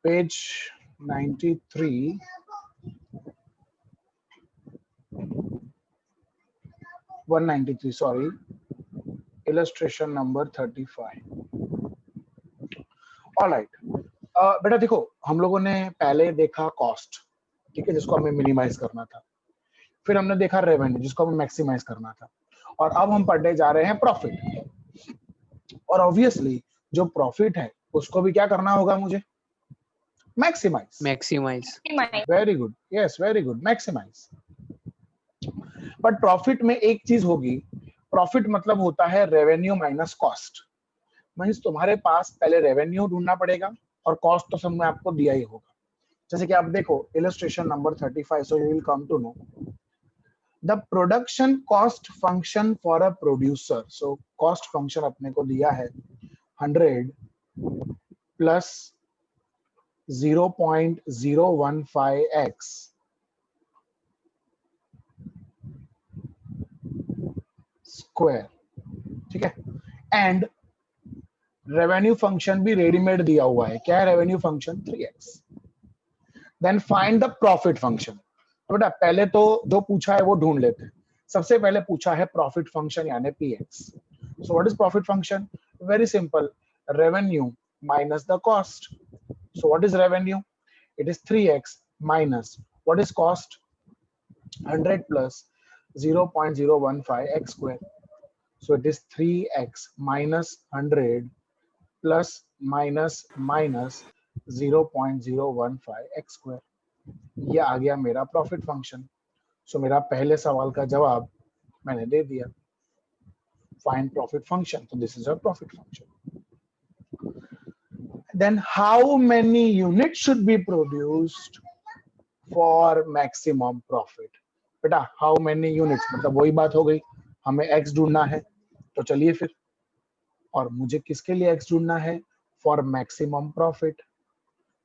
Page 93 193 sorry, illustration number 35। Alright, बेटा देखो, हम लोगों ने पहले देखा कॉस्ट, ठीक है, जिसको हमें मिनिमाइज करना था। फिर हमने देखा रेवेन्यू, जिसको हमें मैक्सिमाइज करना था। और अब हम पढ़ने जा रहे हैं प्रॉफिट। और ऑब्वियसली जो प्रॉफिट है उसको भी क्या करना होगा मुझे? Maximize. Very good, yes very good, maximize. But profit में एक चीज होगी, प्रॉफिट मतलब होता है रेवेन्यू माइनस कॉस्ट। मींस तुम्हारे पास पहले रेवेन्यू ढूंढना पड़ेगा और कॉस्ट तो सब में आपको दिया ही होगा। जैसे कि आप देखो illustration number 35, so you will come to know the production cost function for a producer. So cost function अपने को दिया है 100 प्लस 0.015x स्क्वायर, ठीक है। एंड रेवेन्यू फंक्शन भी रेडीमेड दिया हुआ है। क्या है revenue function? 3x। Then find the profit function. तो बेटा पहले तो जो पूछा है वो ढूंढ लेते हैं। सबसे पहले पूछा है प्रॉफिट फंक्शन यानी px। So what is profit function? Very simple, revenue minus the cost. So what is revenue? It is 3x minus what is cost? 100 plus 0.015x square. So it is 3x minus 100 plus minus 0.015x square. ये आ गया मेरा profit function. सो मेरा पहले सवाल का जवाब मैंने दे दिया, फाइंड प्रॉफिट फंक्शन। तो this is a profit function. Then how many unit should be produced for maximum profit? बेटा हाउ मेनी यूनिट्स मतलब वही बात हो गई, हमें x ढूंढना है। तो चलिए फिर, और मुझे किसके लिए x ढूंढना है? For maximum profit.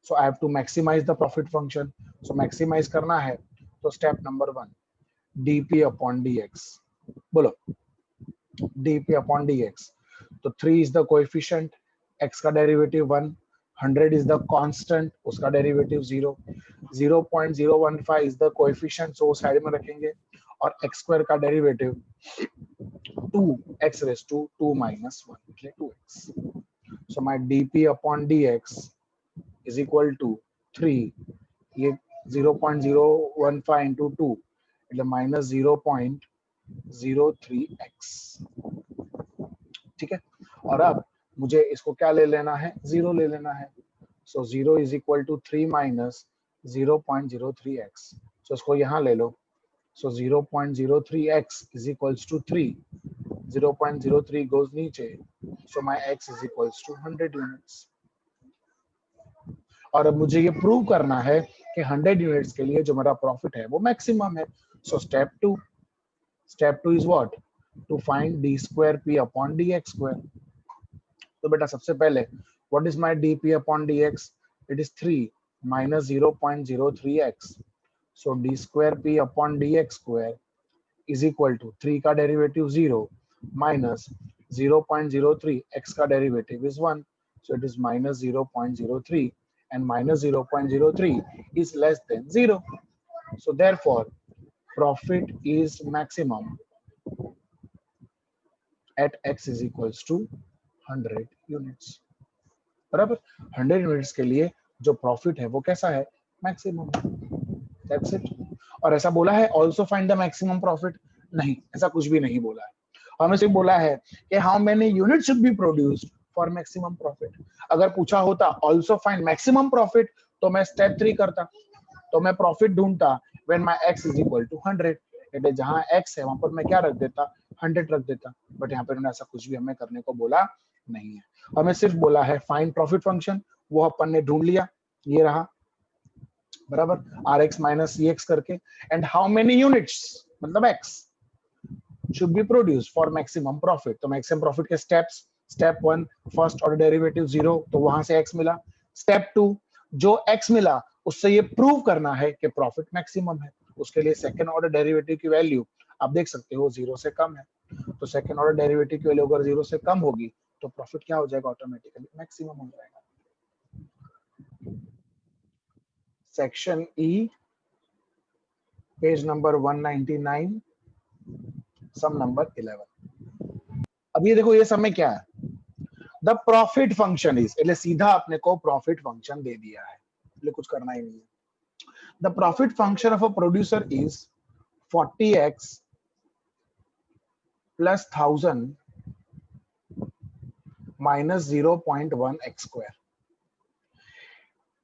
So I have to maximize the profit function. So maximize करना है तो step number 1, dp upon dx। बोलो dp अपॉन dx। तो 3 इज द कोएफिशिएंट, x का डेरिवेटिव 1, 100 इज द कांस्टेंट, उसका derivative 0, 0.015 is the coefficient, so side में रखेंगे। और x स्क्वायर का derivative 2x raised to 2 minus 1, okay, 2x. So my dp upon dx is equal to 3, ये 0.015 into 2 એટલે minus 0.03x, ठीक है। और अब मुझे इसको क्या ले लेना है? 0 ले लेना है। So 0 is equal to 3 minus 0.03x. So इसको यहाँ ले लो। So 0.03x is equals to 3. 0.03 goes नीचे, so my x is equals to 100 units. और अब मुझे ये प्रूव करना है कि 100 यूनिट्स के लिए जो मेरा प्रॉफिट है वो मैक्सिमम है। So step 2 is what? To find d square p upon dx square. तो बेटा सबसे पहले what is my dp upon dx? It is 3 minus 0.03x। So d square p upon dx square is equal to 3 का derivative 0 minus 0.03, x का derivative is 1, so it is minus 0.03, and minus 0.03 is less than 0. So therefore, profit is maximum at x is equals to 100 units. बराबर, 100 units के लिए जो profit है वो कैसा है? मैक्सिमम। That's it. और ऐसा बोला है also find the maximum profit? नहीं, ऐसा कुछ भी नहीं बोला है। हमें सिर्फ बोला है कि how many unit should be produced for maximum profit. अगर पूछा होता ऑल्सो फाइंड मैक्सिमम प्रॉफिट तो मैं स्टेप 3 करता, तो मैं प्रॉफिट ढूंढता when my x is equal to 100। એટલે जहां x है वहां पर मैं क्या रख देता? 100 रख देता। बट यहाँ पे उन्होंने ऐसा कुछ भी हमें करने को बोला नहीं है। हमें सिर्फ बोला है फाइंड प्रॉफिट फंक्शन, वो अपन ने ढूंढ लिया, ये रहा बराबर, rx माइनस ex करके। एंड हाउ मेनी यूनिट्स मतलब x should be produced for maximum profit। तो maximum profit के steps, step 1 first order derivative 0, तो वहां से x मिला। स्टेप 2 जो x मिला उससे ये प्रूव करना है कि प्रॉफिट मैक्सिमम है। उसके लिए सेकंड ऑर्डर डेरिवेटिव की वैल्यू आप देख सकते हो 0 से कम है। तो सेकंड ऑर्डर डेरिवेटिव की वैल्यू अगर 0 से कम होगी तो प्रॉफिट क्या हो जाएगा? ऑटोमेटिकली मैक्सिमम हो जाएगा। सेक्शन ई, पेज नंबर 199, सम नंबर 11। अब ये देखो ये सम में क्या है, द प्रॉफिट फंक्शन इज, એટલે सीधा अपने को प्रॉफिट फंक्शन दे दिया है, એટલે कुछ करना ही नहीं है। The profit function of a producer is 40x plus 1000 minus 0.1 x square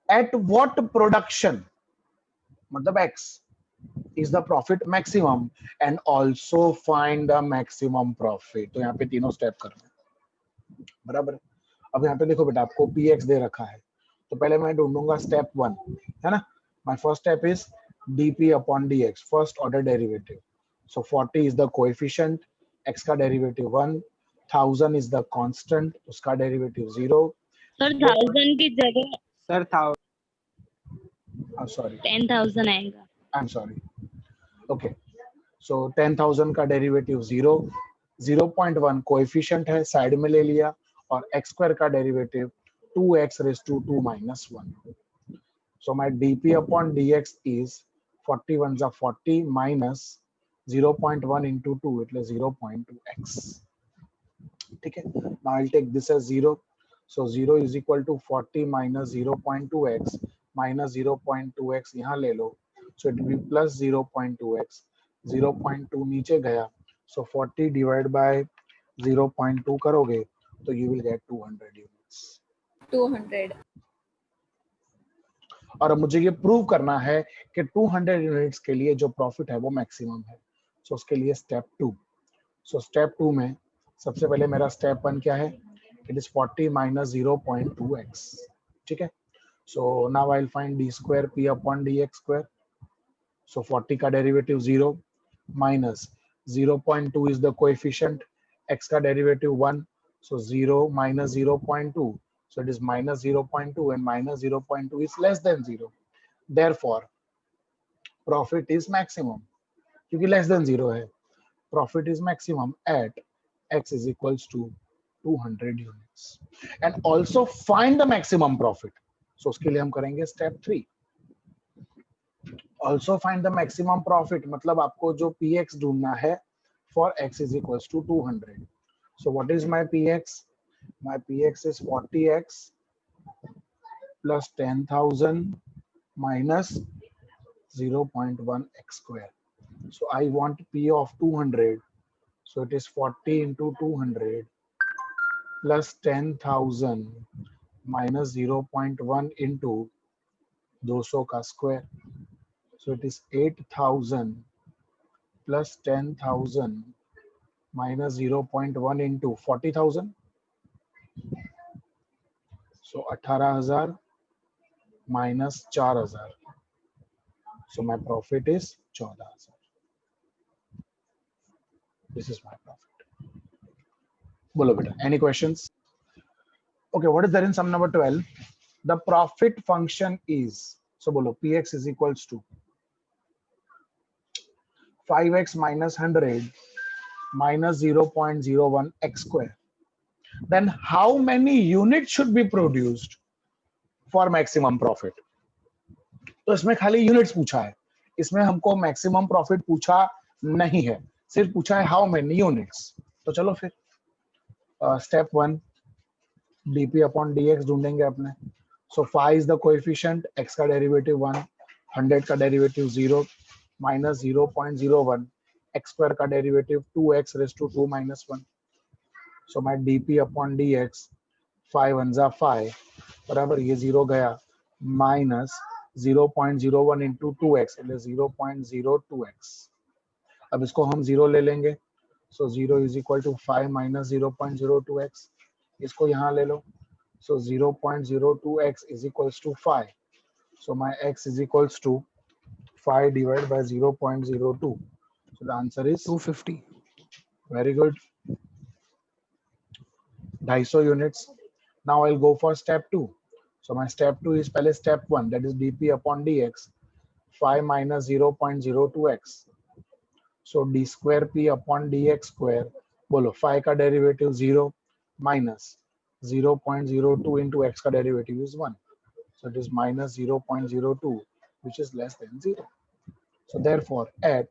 at what production, मतलब x is the profit maximum and also find the maximum profit। तो यहाँ पे तीनों स्टेप करना है, बराबर। अब यहाँ पे देखो बेटा, आपको px दे रखा है, तो पहले मैं ढूंढूंगा स्टेप 1, है ना। My first step is dp upon dx, first order derivative. So 40 is the coefficient, x का डेरिवेटिव 1, 1000 इज द कांस्टेंट, उसका डेरिवेटिव 0। सर 1000 की जगह सर सॉरी 10,000 आएगा। I am sorry, okay. So 10,000 का डेरिवेटिव 0, 0.1 कोएफिशिएंट है, side में ले लिया, और x स्क्वायर का derivative 2x raise to 2 minus 1। So my dp upon dx is 40 ones are 40 minus 0.1 into 2, it is 0.2x. Okay, now I'll take this as 0. So 0 is equal to 40 minus 0.2x minus 0.2x यहाँ ले लो, so it will be plus 0.2x, 0.2 नीचे गया, so 40 divided by 0.2 करोगे तो you will get 200 units। 200। और अब मुझे ये प्रूव करना है कि 200 यूनिट्स के लिए जो प्रॉफिट है वो मैक्सिमम है। सो उसके लिए स्टेप 2। सो स्टेप 2 में सबसे पहले मेरा स्टेप 1 क्या है, इट इज 40 माइनस 0.2x, ठीक है। So now I will find D square P upon D X square. So 40 का derivative 0 minus 0.2 is the coefficient, x का derivative 1, so 0 minus 0.2, so it is minus 0.2 and minus 0.2 is less than 0, therefore profit is maximum, क्योंकि less than 0 है, profit is maximum at x is equals to 200 units and also find the maximum profit। so उसके लिए हम करेंगे step 3, also find the maximum profit, मतलब आपको जो px ढूंढना है for x is equals to 200। so what is my px? My px is 40x plus 10,000 minus 0.1 x square. So I want p of 200. So it is 40 into 200 plus 10,000 minus 0.1 into 200 का square. So it is 8,000 plus 10,000 minus 0.1 into 40,000. So 18,000 minus 4,000. So my profit is 14,000. This is my profit. Bolo beta. Any questions? Okay, what is there in sum number 12? The profit function is, so bolo, px is equals to 5x minus 100 minus 0.01 x square. Then how many units should be produced for maximum profit? तो इसमें खाली units पूछा है, इसमें हमको maximum profit पूछा नहीं है, सिर्फ पूछा है हाउ मेनी यूनिट्स। तो चलो फिर स्टेप 1 dp अपॉन dx ढूंढेंगे अपने। So 5 is the coefficient, x का डेरिवेटिव 1, 100 का डेरिवेटिव 0 माइनस 0.01, x स्क्वायर का derivative 2x raise to 2 minus 1। So my dp upon dx 5 1 जा 5 बराबर, ये 0 गया, माइनस 0.01 into 2x, એટલે 0.02x। अब इसको हम 0 ले लेंगे, so 0 is equal to 5 minus 0.02x, इसको यहाँ ले लो, so 0.02x is equals to 5, so my x is equals to 5 divided by 0.02, so the answer is 250. very good, 250 units। Now I'll go for step 2। So my step 2 is पहले step 1, that is dp upon dx 5 minus 0.02x, so d square p upon dx square, बोलो 5 का derivative 0 minus 0.02 into x का derivative is 1, so it is minus 0.02 which is less than 0. So therefore at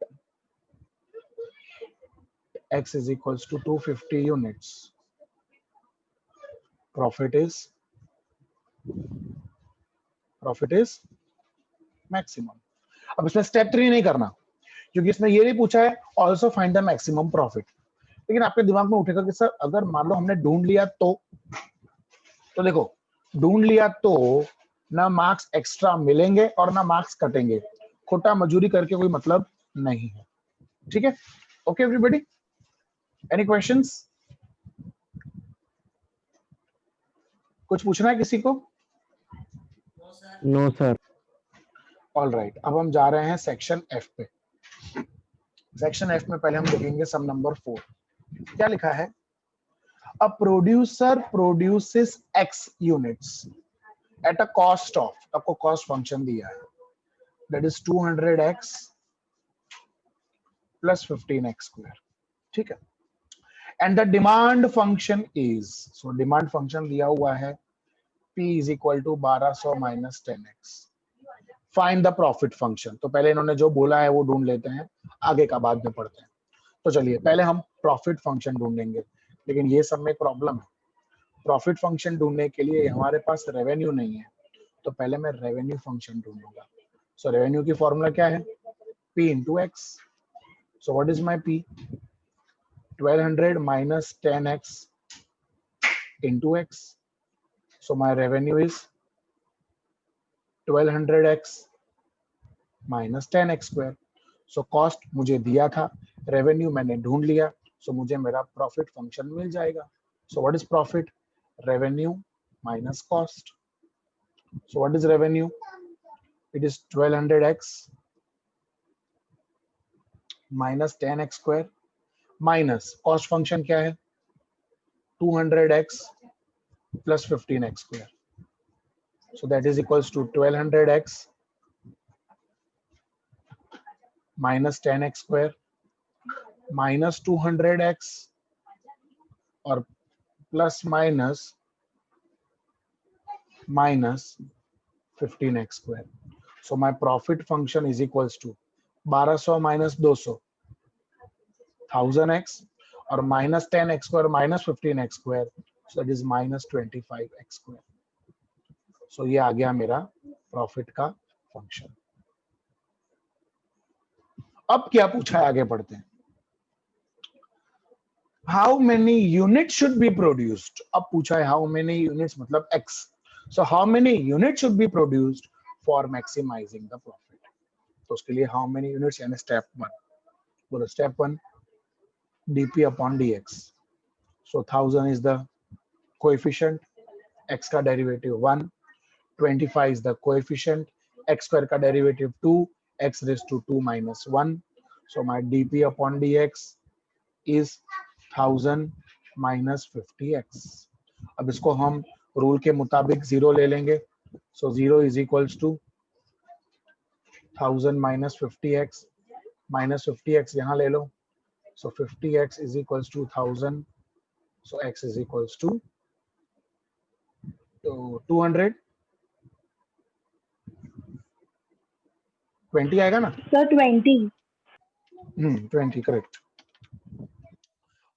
x is equals to 250 units, profit is maximum. अब इसमें step 3 नहीं करना, क्योंकि इसमें ये नहीं पूछा है also find the maximum profit. लेकिन आपके दिमाग में उठेगा कि सर अगर मान लो हमने ढूंढ लिया तो देखो ढूंढ लिया तो ना मार्क्स एक्स्ट्रा मिलेंगे और ना मार्क्स कटेंगे, खोटा मजूरी करके कोई मतलब नहीं है। ठीक है, ओके एवरीबॉडी, एनी क्वेश्चंस? कुछ पूछना है किसी को? No sir. ऑल राइट, अब हम जा रहे हैं सेक्शन एफ पे। सेक्शन एफ में पहले हम देखेंगे सम नंबर 4। क्या लिखा है? A producer produces x units at a cost of, आपको कॉस्ट फंक्शन दिया है, that is 200x plus 15x square. ठीक है, and the demand function is, so demand function दिया हुआ है p is equal to 1200 minus 10x। Find the profit function, तो पहले इन्होंने जो बोला है वो ढूंढ लेते हैं, आगे का बाद में पढ़ते हैं। तो चलिए पहले हम प्रॉफिट फंक्शन ढूंढेंगे, लेकिन ये सब में प्रॉब्लम है। प्रॉफिट फंक्शन ढूंढने के लिए हमारे पास रेवेन्यू नहीं है, तो पहले मैं रेवेन्यू फंक्शन ढूंढूंगा। सो रेवेन्यू की फॉर्मूला क्या है? p into x. So what is my p? 1200 minus 10x into x। So my revenue is 1200x minus 10x square. So cost मुझे दिया था, रेवेन्यू मैंने ढूंढ लिया, सो मुझे मेरा प्रॉफिट फंक्शन मिल जाएगा। So what is profit? Revenue minus cost. So what is revenue? It is 1200x minus 10x square minus cost function क्या है? 200x plus 15x square. So that is equals to 1200x minus 10x square minus 200x or plus minus 15x square. So my profit function is equals to 1200 minus 200 1000x or minus 10x square minus 15x square. So that is minus 25x square. सो ये आ गया मेरा profit का function. अब क्या पूछा है, आगे बढ़ते हैं। How many unit should be produced. अब पूछा है हाउ मेनी यूनिट्स मतलब x। So how many unit should be produced for maximizing the profit. तो उसके लिए हाउ मेनी यूनिट्स यानी स्टेप 1। बोलो step 1 dp upon dx। So 1000 is the coefficient, x का derivative 1, 25 is the coefficient, x square का derivative 2, x raised to 2 minus 1. So my dp upon dx is 1000 minus 50x. अब इसको हम rule के मुताबिक 0 ले लेंगे। So 0 is equals to 1000 minus 50x minus 50x यहाँ ले लो। So 50x is equals to 1000. So x is equals to 200. 20 आएगा ना सर 20। 20 करेक्ट।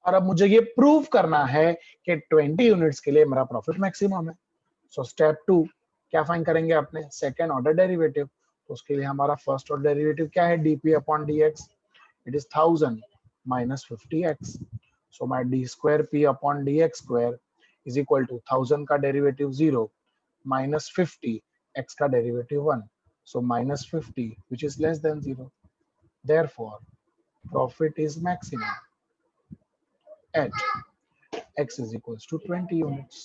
और अब मुझे ये प्रूव करना है कि 20 यूनिट्स के लिए मेरा प्रॉफिट मैक्सिमम है। सो स्टेप 2 क्या फाइंड करेंगे आपने? Second order derivative. तो उसके लिए हमारा फर्स्ट ऑर्डर डेरिवेटिव क्या है? dp upon dx। It is 1000 minus 50x। So my d square p upon dx square is equal to 1000 का डेरिवेटिव 0 माइनस 50 x का derivative 1। So minus 50, which is less than 0. Therefore, profit is maximum at x is equals to 20 units.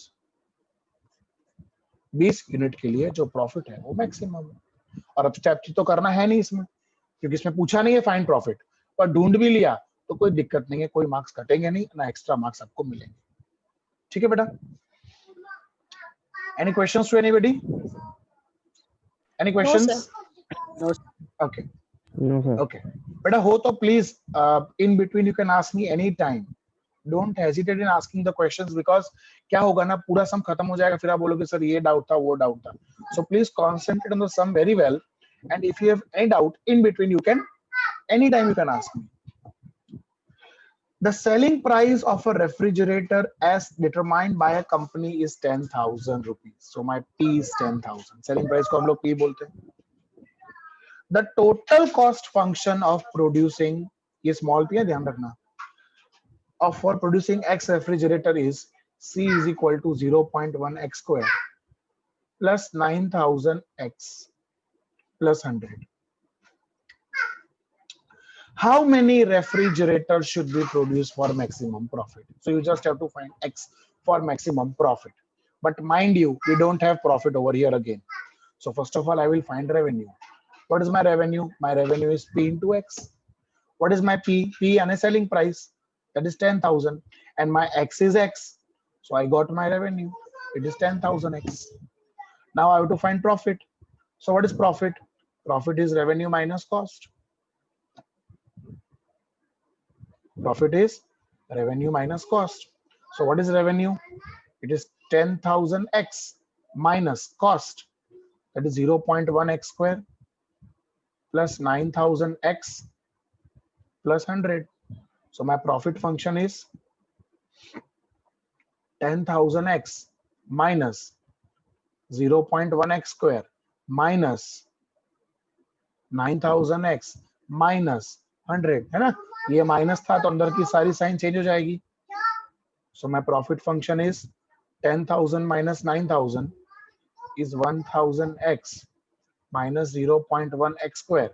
20 unit के लिए जो profit है वो maximum है। और अब स्टेप 3 तो करना है नहीं इसमें, क्योंकि इसमें पूछा नहीं है फाइंड प्रॉफिट, पर ढूंढ भी लिया तो कोई दिक्कत नहीं है, कोई मार्क्स कटेंगे नहीं, ना एक्स्ट्रा मार्क्स आपको मिलेंगे। ठीक है बेटा? Any questions to anybody? Any questions? No, Okay. No sir. Okay. बेटा हो तो please in between you can ask me any time. Don't hesitate in asking the questions because क्या होगा ना, पूरा सम खत्म हो जाएगा, फिर आप बोलोगे सर ये डाउट था वो डाउट था। So please concentrate on the sum very well And if you have any doubt in between, you can anytime you can ask me. The selling price of a refrigerator as determined by a company is 10,000 rupees. So my P is 10,000. Selling price को हम लोग P बोलते हैं. The total cost function of producing, ये small p है ध्यान रखना, of for producing X refrigerator is C is equal to 0.1 X square plus 9,000 X plus 100. How many refrigerators should be produced for maximum profit? So you just have to find X for maximum profit. But mind you, we don't have profit over here again. So first of all, I will find revenue. What is my revenue? My revenue is P into X. What is my P? P and a selling price. That is 10,000. And my X is X. So I got my revenue. It is 10,000 X. Now I have to find profit. So what is profit? Profit is revenue minus cost. Profit is revenue minus cost. So what is revenue? It is 10,000 X minus cost. That is 0.1 X square plus 9,000 X plus 100. So my profit function is 10,000 X minus 0.1 X square minus 9,000 X minus 100, है ना? ये minus था तो अंदर की सारी sign change हो जाएगी. So my profit function is 10,000 minus 9,000 is 1,000 X minus 0.1 X square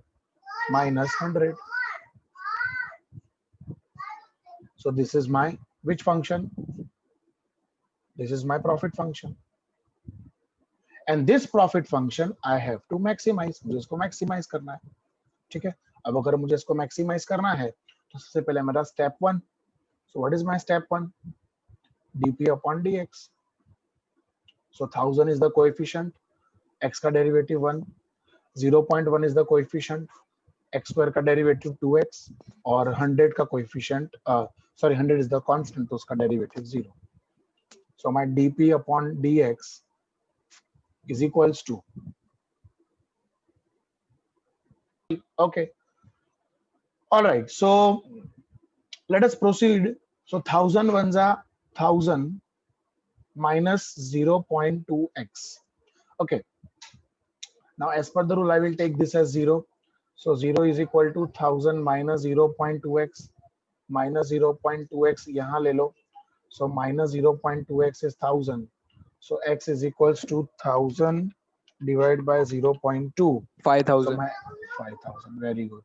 minus 100. So this is my which function? This is my profit function. And this profit function I have to maximize. मुझे इसको maximize करना है. ठीक है. अब अगर मुझे इसको maximize करना है तो सबसे पहले मेरा step 1. So what is my step 1? dp upon dx. So 1000 is the coefficient. X का derivative 1. 0.1 is the coefficient. X square का derivative 2x और 100 का coefficient 100 is the constant, तो उसका derivative 0. So my dp upon dx is equals to, okay, all right, so let us proceed. So 1000 ones are 1000 minus 0.2x. Okay, now as per the rule I will take this as 0. So 0 is equal to 1000 minus 0.2x minus 0.2x यहाँ ले लो. So minus 0.2x is 1000. So x is equals to 1000 divided by 0.2. 5,000. So my 5,000. Very good.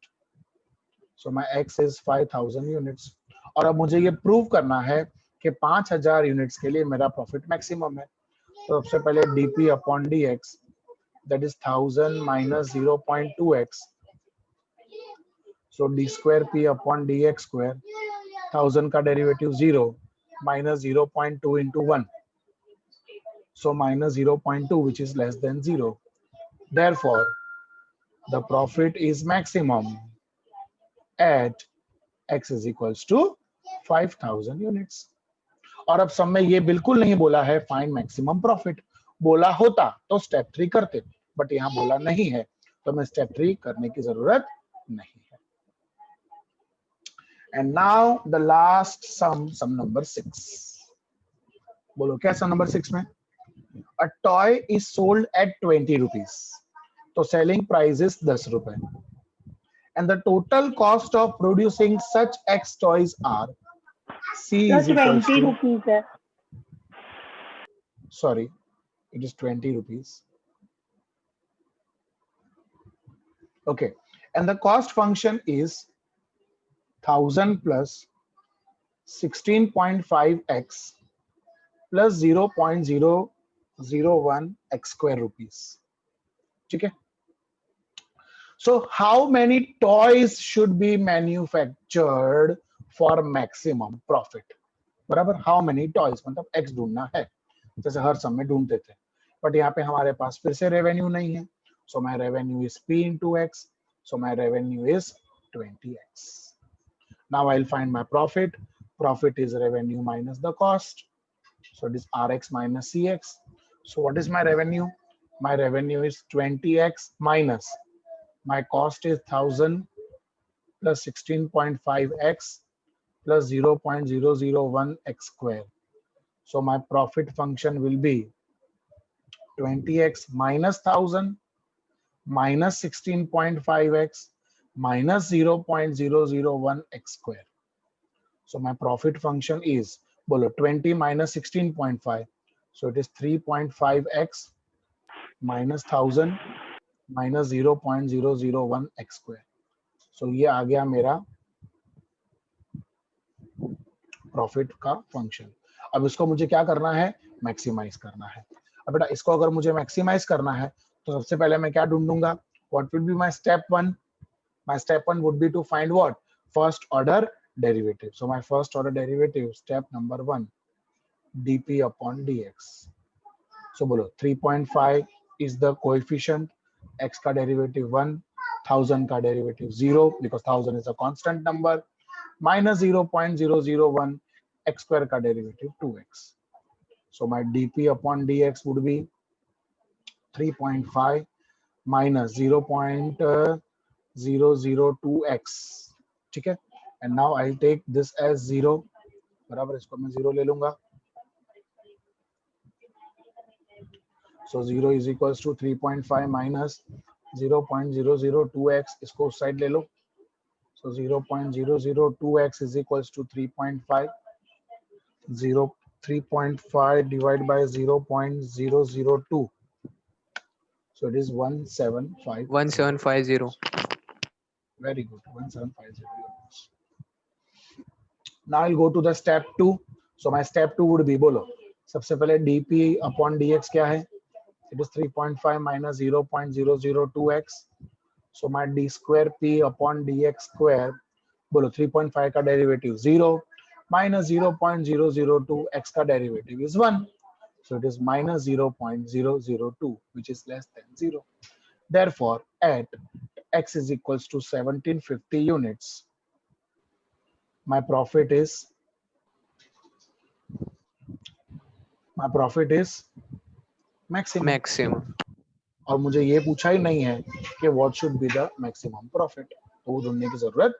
So my x is 5,000 units. और अब मुझे ये prove करना है कि 5,000 units के लिए मेरा प्रॉफिट मैक्सिमम है. तो सबसे पहले dp upon dx, that is 1000 minus 0.2x. So d square p upon dx square, 1000 का derivative 0 minus 0.2 into 1. So minus 0.2, which is less than 0. Therefore, the profit is maximum at x is equals to 5,000 units. और अब सब में ये बिल्कुल नहीं बोला है फाइंड मैक्सिमम प्रॉफिट. बोला होता तो स्टेप 3 करते, बट यहाँ बोला नहीं है तो मैं स्टेप 3 करने की जरूरत नहीं है. And now the last sum number 6. बोलो क्या sum number 6 में? A toy is sold at 20 rupees. So selling price is 10 रुपए. And the total cost of producing such X toys are C is equals 20 to, rupees है. sorry, it is 20 rupees. Okay, and the cost function is 1000 plus 16.5x plus 0.001 x square rupees. Okay. So how many toys should be manufactured for maximum profit? बराबर how many toys, मतलब x ढूंढना है, जैसे हर समय ढूंढते थे, but यहाँ पे हमारे पास फिर से रेवेन्यू नहीं है. So my revenue is p into x. So my revenue is 20x. Now I'll find my profit. Profit is revenue minus the cost. So it is rx minus cx. So what is my revenue? My revenue is 20x minus my cost is 1000 plus 16.5x plus 0.001 x square. So my profit function will be 20x minus 1000 minus 16.5x minus 0.001 x square. So my profit function is, bolo, 20 minus 16.5. So it is 3.5x minus 1000 minus 0.001 x square. So ये आ गया मेरा profit का function. अब इसको मुझे क्या करना है, मैक्सिमाइज करना है. अब बेटा इसको अगर मुझे मैक्सिमाइज करना है तो सबसे पहले मैं क्या ढूंढूंगा, what will be my step 1. My step 1 would be to find what, first order derivative. So my first order derivative, step number 1, dp upon dx. So बोलो 3.5 इज द कोएफिशिएंट, x का डेरिवेटिव 1, 1000 का derivative 0 because 1000 इज a constant number, minus 0.001 x square का derivative 2x. So my dp upon dx would be 3.5 minus 0.002x. ठीक है, and now I'll take this as 0. बराबर, इसको मैं 0 ले लूंगा. So 0 is equals to 3.5 minus 0.002x. इसको उस साइड ले लो. So 0.002x is equals to 3.5. 3.5 divided by 0.002. So it is 1750. 1750. Very good. 1750. Now I'll go to the step 2. So my step 2 would be, बोलो सबसे पहले dp upon dx क्या है? It is 3.5 minus 0.002x. So my d square p upon dx square, बोलो 3.5 का derivative 0 minus 0.002 x का derivative is 1. So it is minus 0.002, which is less than 0. Therefore, at x is equals to 1750 units, my profit is maximum. Maximum. और मुझे ये पूछा ही नहीं है कि what should be the maximum profit, तो वो ढूंढने की जरूरत